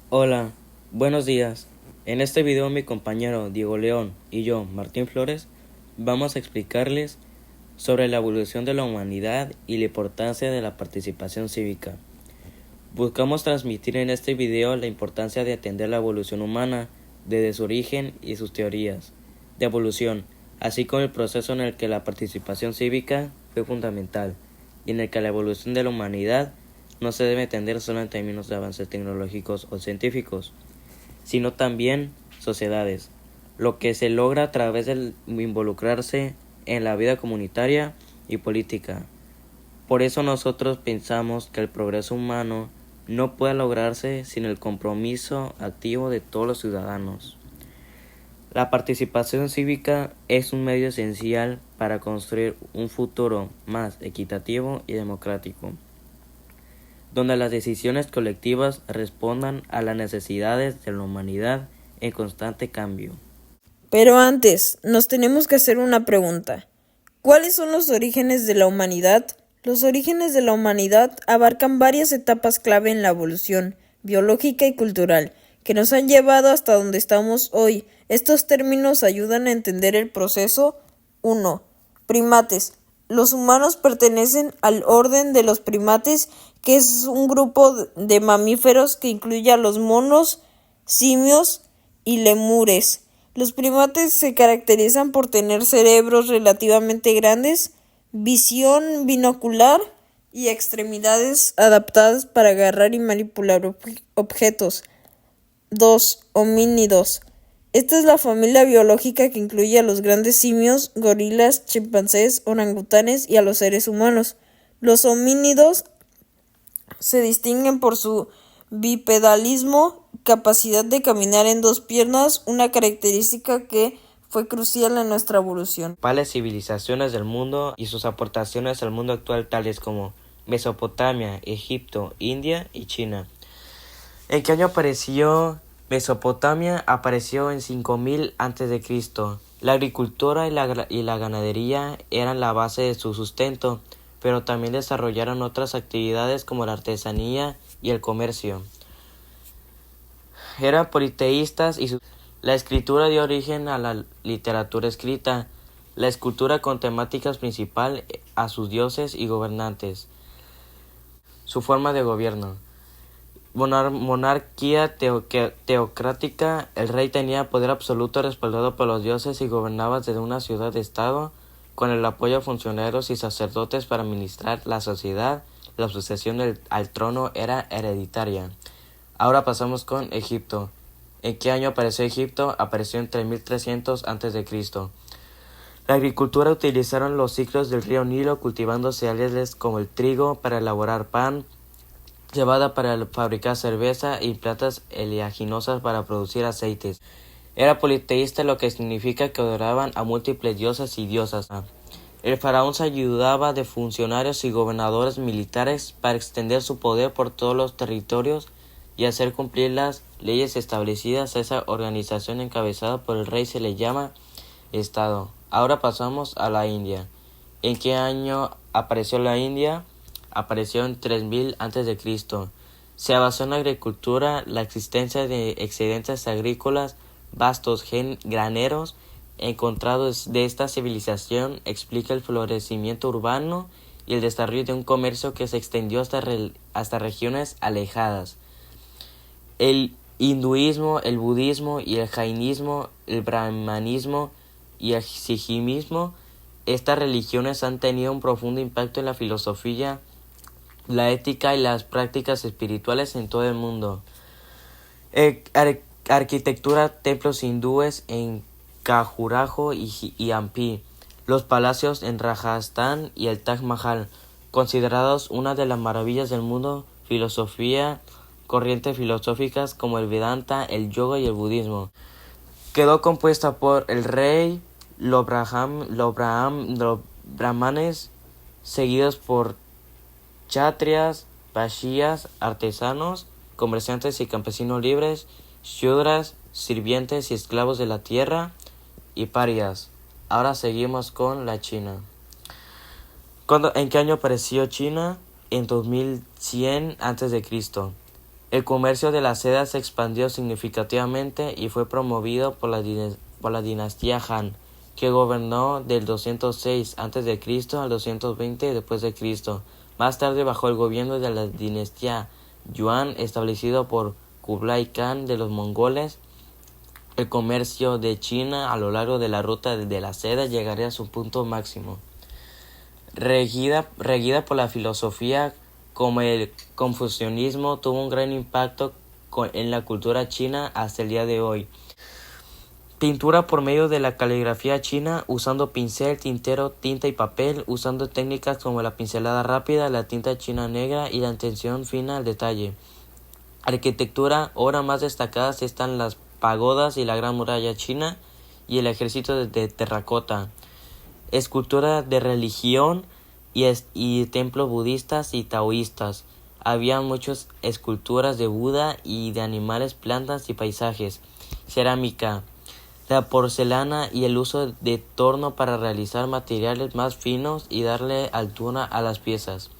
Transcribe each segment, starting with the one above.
Hola, buenos días. En este video mi compañero Diego León y yo, Martín Flores, vamos a explicarles sobre la evolución de la humanidad y la importancia de la participación cívica. Buscamos transmitir en este video la importancia de atender la evolución humana desde su origen y sus teorías de evolución, así como el proceso en el que la participación cívica fue fundamental y en el que la evolución de la humanidad no se debe entender solo en términos de avances tecnológicos o científicos, sino también sociedades, lo que se logra a través de involucrarse en la vida comunitaria y política. Por eso nosotros pensamos que el progreso humano no puede lograrse sin el compromiso activo de todos los ciudadanos. La participación cívica es un medio esencial para construir un futuro más equitativo y democrático, donde las decisiones colectivas respondan a las necesidades de la humanidad en constante cambio. Pero antes, nos tenemos que hacer una pregunta. ¿Cuáles son los orígenes de la humanidad? Los orígenes de la humanidad abarcan varias etapas clave en la evolución biológica y cultural, que nos han llevado hasta donde estamos hoy. Estos términos ayudan a entender el proceso. 1. Primates. Los humanos pertenecen al orden de los primates, que es un grupo de mamíferos que incluye a los monos, simios y lemures. Los primates se caracterizan por tener cerebros relativamente grandes, visión binocular y extremidades adaptadas para agarrar y manipular objetos. 2. Homínidos. Esta es la familia biológica que incluye a los grandes simios, gorilas, chimpancés, orangutanes y a los seres humanos. Los homínidos se distinguen por su bipedalismo, capacidad de caminar en dos piernas, una característica que fue crucial en nuestra evolución. Principales civilizaciones del mundo y sus aportaciones al mundo actual, tales como Mesopotamia, Egipto, India y China. ¿En qué año apareció Mesopotamia? Apareció en 5000 a.C. La agricultura y la ganadería eran la base de su sustento, pero también desarrollaron otras actividades como la artesanía y el comercio. Eran politeístas y la escritura dio origen a la literatura escrita, la escultura con temáticas principal a sus dioses y gobernantes. Su forma de gobierno. Monarquía teocrática, el rey tenía poder absoluto respaldado por los dioses y gobernaba desde una ciudad-estado con el apoyo de funcionarios y sacerdotes para administrar la sociedad. La sucesión al trono era hereditaria. Ahora pasamos con Egipto. ¿En qué año apareció Egipto? Apareció en 3300 a.C. La agricultura utilizaron los ciclos del río Nilo cultivando cereales como el trigo para elaborar pan, cebada para fabricar cerveza y plantas oleaginosas para producir aceites. Era politeísta, lo que significa que adoraban a múltiples dioses y diosas. El faraón se ayudaba de funcionarios y gobernadores militares para extender su poder por todos los territorios y hacer cumplir las leyes establecidas. A esa organización encabezada por el rey se le llama Estado. Ahora pasamos a la India. ¿En qué año apareció la India? Apareció en 3000 a.C. Se basó en la agricultura, la existencia de excedentes agrícolas, vastos graneros encontrados de esta civilización explica el florecimiento urbano y el desarrollo de un comercio que se extendió hasta regiones alejadas. El hinduismo, el budismo y el jainismo, el brahmanismo y el sijismo, estas religiones han tenido un profundo impacto en la filosofía, la ética y las prácticas espirituales en todo el mundo. Arquitectura, templos hindúes en Khajuraho y Hampi, los palacios en Rajasthan y el Taj Mahal, considerados una de las maravillas del mundo. Filosofía, corrientes filosóficas como el Vedanta, el yoga y el budismo. Quedó compuesta por el rey, los brahmanes, seguidos por kshatriyas, vaishyas, artesanos, comerciantes y campesinos libres, shudras, sirvientes y esclavos de la tierra, y parias. Ahora seguimos con la China. ¿En qué año apareció China? En 2100 a.C. El comercio de la seda se expandió significativamente y fue promovido por la dinastía Han, que gobernó del 206 a.C. al 220 después de Cristo. Más tarde, bajo el gobierno de la dinastía Yuan, establecido por Kublai Khan de los mongoles, el comercio de China a lo largo de la ruta de la seda llegaría a su punto máximo. Regida por la filosofía como el confucianismo, tuvo un gran impacto en la cultura china hasta el día de hoy. Pintura por medio de la caligrafía china, usando pincel, tintero, tinta y papel, usando técnicas como la pincelada rápida, la tinta china negra y la atención fina al detalle. Arquitectura, obras más destacadas están las pagodas y la Gran Muralla China y el ejército de terracota. Escultura de religión y templos budistas y taoístas. Había muchas esculturas de Buda y de animales, plantas y paisajes. Cerámica, la porcelana y el uso de torno para realizar materiales más finos y darle altura a las piezas.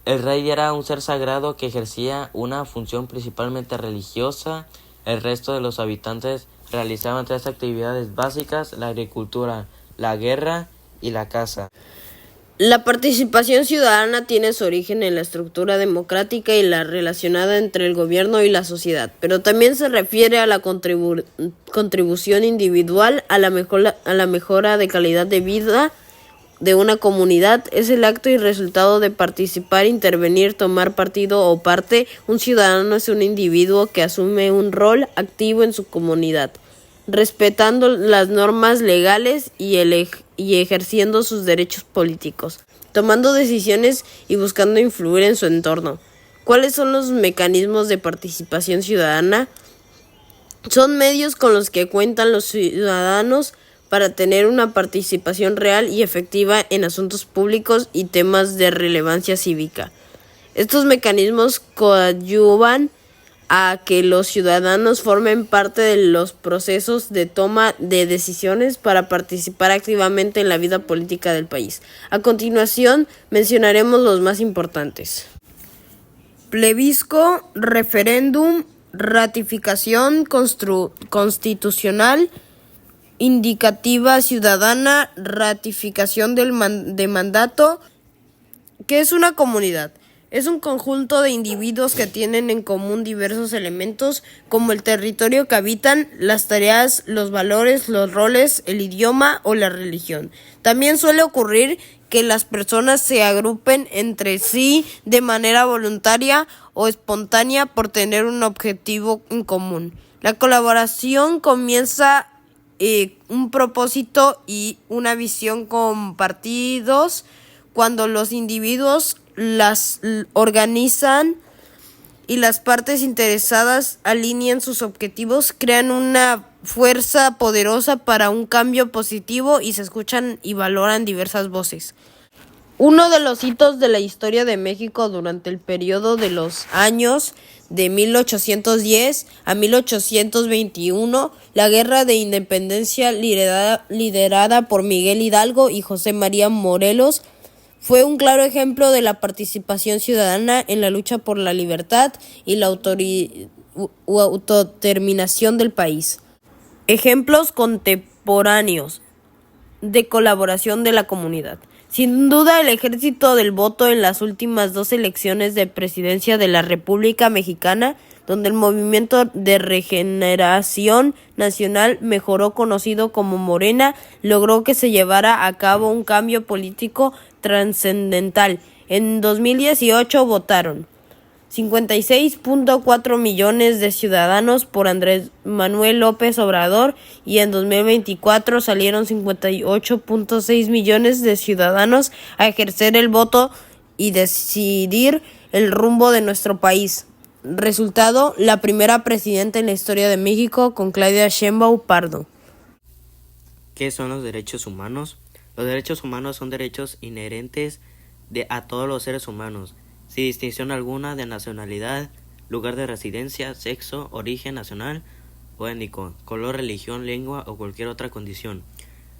El rey era un ser sagrado que ejercía una función principalmente religiosa. El resto de los habitantes realizaban tres actividades básicas: la agricultura, la guerra y la caza. La participación ciudadana tiene su origen en la estructura democrática y la relacionada entre el gobierno y la sociedad, pero también se refiere a la contribución individual a la mejora de calidad de vida de una comunidad. Es el acto y resultado de participar, intervenir, tomar partido o parte. Un ciudadano es un individuo que asume un rol activo en su comunidad, respetando las normas legales y ejerciendo sus derechos políticos, tomando decisiones y buscando influir en su entorno. ¿Cuáles son los mecanismos de participación ciudadana? Son medios con los que cuentan los ciudadanos para tener una participación real y efectiva en asuntos públicos y temas de relevancia cívica. Estos mecanismos coadyuvan a que los ciudadanos formen parte de los procesos de toma de decisiones para participar activamente en la vida política del país. A continuación, mencionaremos los más importantes. Plebisco, referéndum, ratificación constitucional, indicativa ciudadana, ratificación de mandato. ¿Qué es una comunidad? Es un conjunto de individuos que tienen en común diversos elementos como el territorio que habitan, las tareas, los valores, los roles, el idioma o la religión. También suele ocurrir que las personas se agrupen entre sí de manera voluntaria o espontánea por tener un objetivo en común. La colaboración comienza un propósito y una visión compartidos cuando los individuos las organizan y las partes interesadas alinean sus objetivos, crean una fuerza poderosa para un cambio positivo y se escuchan y valoran diversas voces. Uno de los hitos de la historia de México durante el periodo de los años de 1810 a 1821, la Guerra de Independencia liderada por Miguel Hidalgo y José María Morelos, fue un claro ejemplo de la participación ciudadana en la lucha por la libertad y la autodeterminación del país. Ejemplos contemporáneos de colaboración de la comunidad. Sin duda, el ejercicio del voto en las últimas dos elecciones de presidencia de la República Mexicana, donde el Movimiento de Regeneración Nacional, mejor conocido como Morena, logró que se llevara a cabo un cambio político trascendental. En 2018 votaron 56.4 millones de ciudadanos por Andrés Manuel López Obrador y en 2024 salieron 58.6 millones de ciudadanos a ejercer el voto y decidir el rumbo de nuestro país. Resultado, la primera presidenta en la historia de México con Claudia Sheinbaum Pardo. ¿Qué son los derechos humanos? Los derechos humanos son derechos inherentes a todos los seres humanos, sin distinción alguna de nacionalidad, lugar de residencia, sexo, origen nacional o étnico, color, religión, lengua o cualquier otra condición.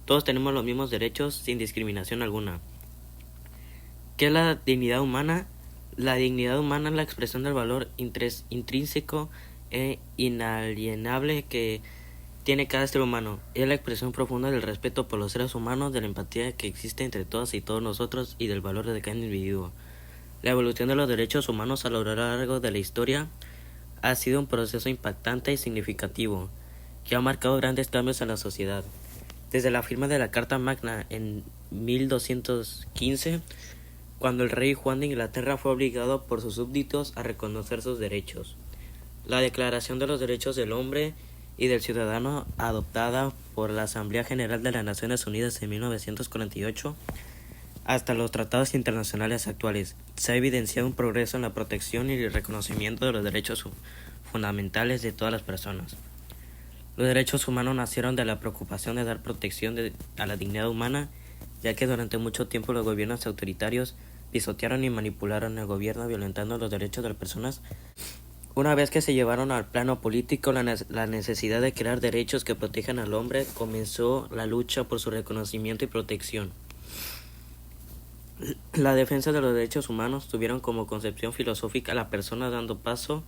Todos tenemos los mismos derechos sin discriminación alguna. ¿Qué es la dignidad humana? La dignidad humana es la expresión del valor intrínseco e inalienable que tiene cada ser humano. Es la expresión profunda del respeto por los seres humanos, de la empatía que existe entre todas y todos nosotros y del valor de cada individuo. La evolución de los derechos humanos a lo largo de la historia ha sido un proceso impactante y significativo, que ha marcado grandes cambios en la sociedad. Desde la firma de la Carta Magna en 1215, cuando el rey Juan de Inglaterra fue obligado por sus súbditos a reconocer sus derechos. La Declaración de los Derechos del Hombre y del Ciudadano, adoptada por la Asamblea General de las Naciones Unidas en 1948, hasta los tratados internacionales actuales, se ha evidenciado un progreso en la protección y el reconocimiento de los derechos fundamentales de todas las personas. Los derechos humanos nacieron de la preocupación de dar protección a la dignidad humana, ya que durante mucho tiempo los gobiernos autoritarios pisotearon y manipularon el gobierno violentando los derechos de las personas. Una vez que se llevaron al plano político la necesidad de crear derechos que protejan al hombre, comenzó la lucha por su reconocimiento y protección. La defensa de los derechos humanos tuvieron como concepción filosófica a la persona, dando paso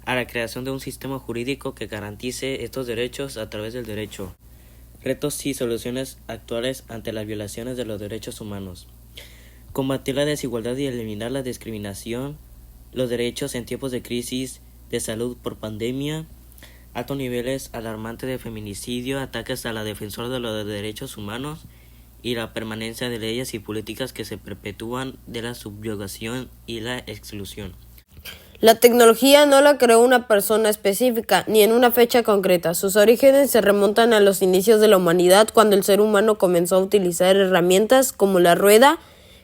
a la creación de un sistema jurídico que garantice estos derechos a través del derecho. Retos y soluciones actuales ante las violaciones de los derechos humanos. Combatir la desigualdad y eliminar la discriminación. Los derechos en tiempos de crisis de salud por pandemia. Altos niveles alarmantes de feminicidio, ataques a la defensora de los derechos humanos y la permanencia de leyes y políticas que se perpetúan de la subjugación y la exclusión. La tecnología no la creó una persona específica, ni en una fecha concreta. Sus orígenes se remontan a los inicios de la humanidad, cuando el ser humano comenzó a utilizar herramientas como la rueda,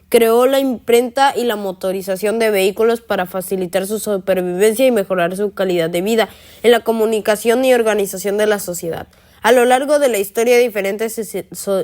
creó la imprenta y la motorización de vehículos para facilitar su supervivencia y mejorar su calidad de vida en la comunicación y organización de la sociedad. A lo largo de la historia, diferentes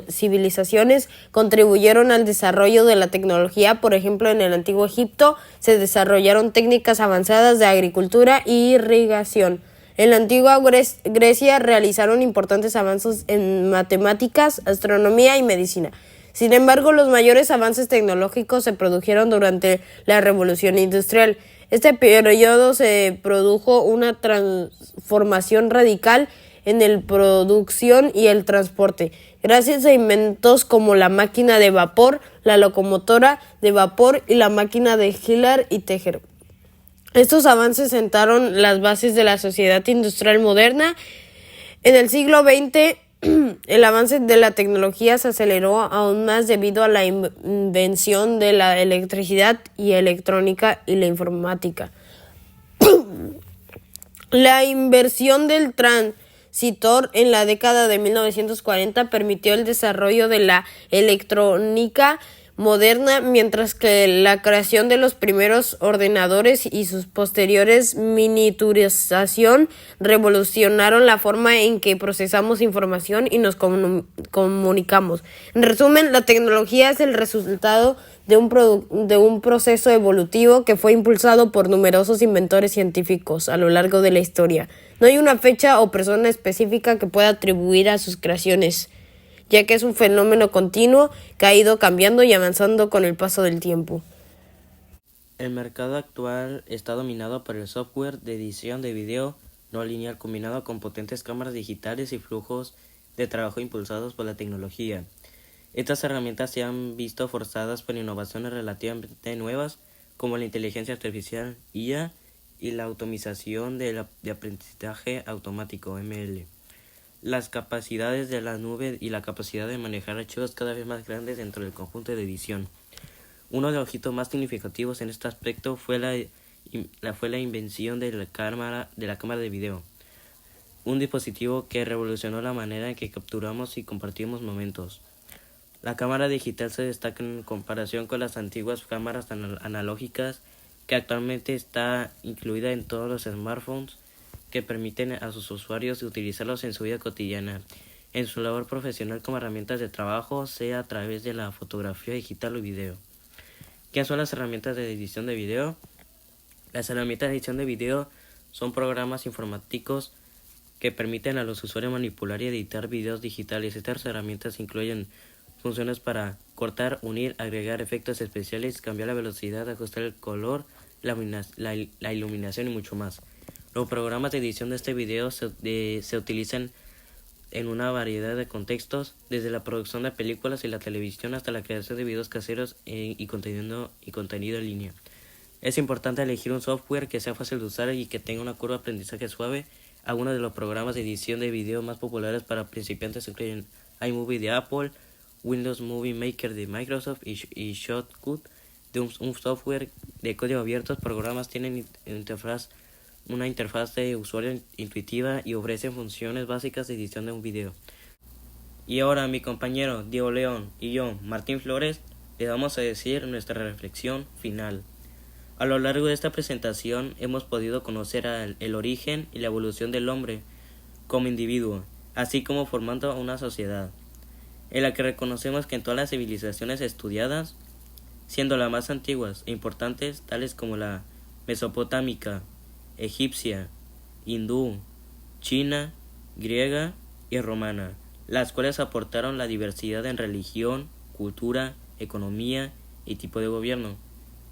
civilizaciones contribuyeron al desarrollo de la tecnología. Por ejemplo, en el Antiguo Egipto se desarrollaron técnicas avanzadas de agricultura y irrigación. En la antigua Grecia realizaron importantes avances en matemáticas, astronomía y medicina. Sin embargo, los mayores avances tecnológicos se produjeron durante la Revolución Industrial. Este periodo se produjo una transformación radical en la producción y el transporte, gracias a inventos como la máquina de vapor, la locomotora de vapor y la máquina de hilar y tejer. Estos avances sentaron las bases de la sociedad industrial moderna. En el siglo XX, el avance de la tecnología se aceleró aún más debido a la invención de la electricidad y electrónica y la informática. La inversión del transistor en la década de 1940 permitió el desarrollo de la electrónica moderna, mientras que la creación de los primeros ordenadores y sus posteriores miniaturización revolucionaron la forma en que procesamos información y nos comunicamos. En resumen, la tecnología es el resultado de un proceso evolutivo que fue impulsado por numerosos inventores científicos a lo largo de la historia. No hay una fecha o persona específica que pueda atribuir a sus creaciones, ya que es un fenómeno continuo que ha ido cambiando y avanzando con el paso del tiempo. El mercado actual está dominado por el software de edición de video no lineal combinado con potentes cámaras digitales y flujos de trabajo impulsados por la tecnología. Estas herramientas se han visto forzadas por innovaciones relativamente nuevas como la inteligencia artificial, IA, y la automatización de aprendizaje automático, ML. Las capacidades de la nube y la capacidad de manejar archivos cada vez más grandes dentro del conjunto de edición. Uno de los hitos más significativos en este aspecto fue la invención de la cámara de video, un dispositivo que revolucionó la manera en que capturamos y compartimos momentos. La cámara digital se destaca en comparación con las antiguas cámaras analógicas, que actualmente está incluida en todos los smartphones, que permiten a sus usuarios utilizarlos en su vida cotidiana, en su labor profesional como herramientas de trabajo, sea a través de la fotografía digital o video. ¿Qué son las herramientas de edición de video? Las herramientas de edición de video son programas informáticos que permiten a los usuarios manipular y editar videos digitales. Estas herramientas incluyen funciones para cortar, unir, agregar efectos especiales, cambiar la velocidad, ajustar el color, la iluminación y mucho más. Los programas de edición de este video se utilizan en una variedad de contextos, desde la producción de películas y la televisión hasta la creación de videos caseros y contenido en línea. Es importante elegir un software que sea fácil de usar y que tenga una curva de aprendizaje suave. Algunos de los programas de edición de video más populares para principiantes incluyen iMovie de Apple, Windows Movie Maker de Microsoft y Shotcut de un software de código abierto. Los programas tienen una interfaz de usuario intuitiva y ofrecen funciones básicas de edición de un video. Y ahora mi compañero Diego León y yo, Martín Flores, le vamos a decir nuestra reflexión final. A lo largo de esta presentación hemos podido conocer el origen y la evolución del hombre como individuo, así como formando una sociedad, en la que reconocemos que en todas las civilizaciones estudiadas, siendo las más antiguas e importantes, tales como la mesopotámica, egipcia, hindú, china, griega y romana, las cuales aportaron la diversidad en religión, cultura, economía y tipo de gobierno,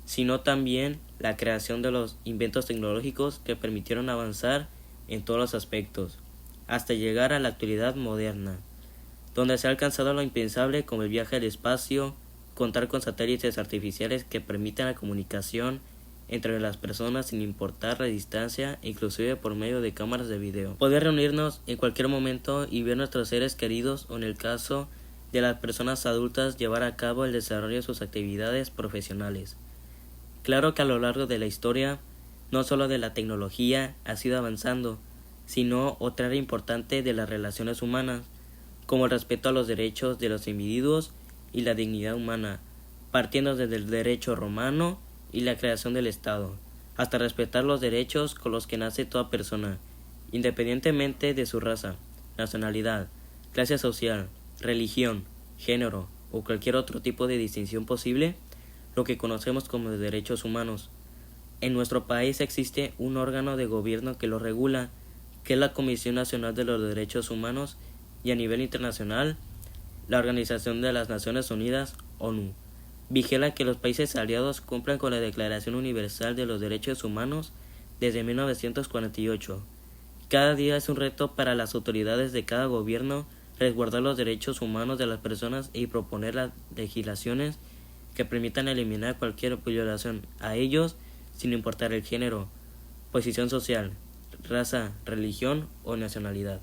sino también la creación de los inventos tecnológicos que permitieron avanzar en todos los aspectos, hasta llegar a la actualidad moderna, donde se ha alcanzado lo impensable como el viaje al espacio, contar con satélites artificiales que permitan la comunicación entre las personas sin importar la distancia, inclusive por medio de cámaras de video. Poder reunirnos en cualquier momento y ver nuestros seres queridos, o en el caso de las personas adultas, llevar a cabo el desarrollo de sus actividades profesionales. Claro que a lo largo de la historia, no solo de la tecnología ha sido avanzando, sino otra área importante de las relaciones humanas, como el respeto a los derechos de los individuos y la dignidad humana, partiendo desde el derecho romano y la creación del Estado, hasta respetar los derechos con los que nace toda persona, independientemente de su raza, nacionalidad, clase social, religión, género o cualquier otro tipo de distinción posible, lo que conocemos como derechos humanos. En nuestro país existe un órgano de gobierno que lo regula, que es la Comisión Nacional de los Derechos Humanos, y a nivel internacional, la Organización de las Naciones Unidas, ONU, vigila que los países aliados cumplan con la Declaración Universal de los Derechos Humanos desde 1948. Cada día es un reto para las autoridades de cada gobierno resguardar los derechos humanos de las personas y proponer las legislaciones que permitan eliminar cualquier violación a ellos sin importar el género, posición social, raza, religión o nacionalidad.